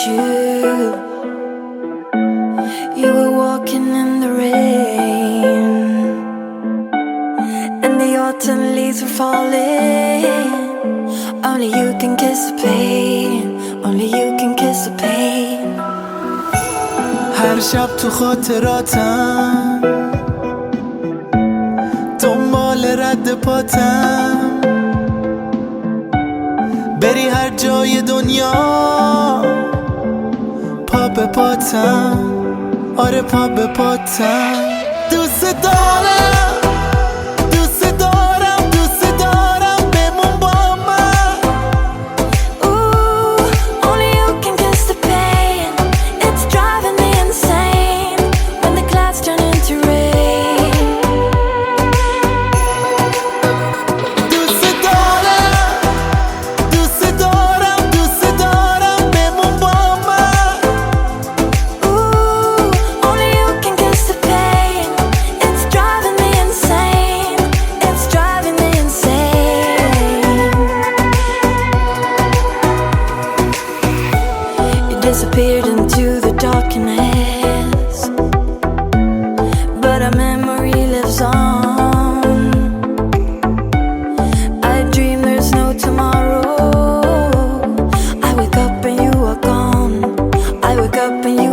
you. You were walking in the rain, and the autumn leaves were falling. Only you can kiss the pain. Only you can kiss the pain. هر شب تو خاطراتم دنبال رد پاتم، بری هر جای دنیا پا به پاتم، آره پا به پاتم. دوست دارم دوست دارم دوست دارم بمون با من. Ooh, only you can kiss the pain. It's driving me insane when the clouds turn into rain. دوست دارم دوست دارم دوست دارم بمون با من. Ooh, only you can kiss the pain. It's driving me insane. It's driving me insane. You disappeared into the darkness, but our memory lives on. I dream there's no tomorrow. I wake up and you are gone. I wake up and you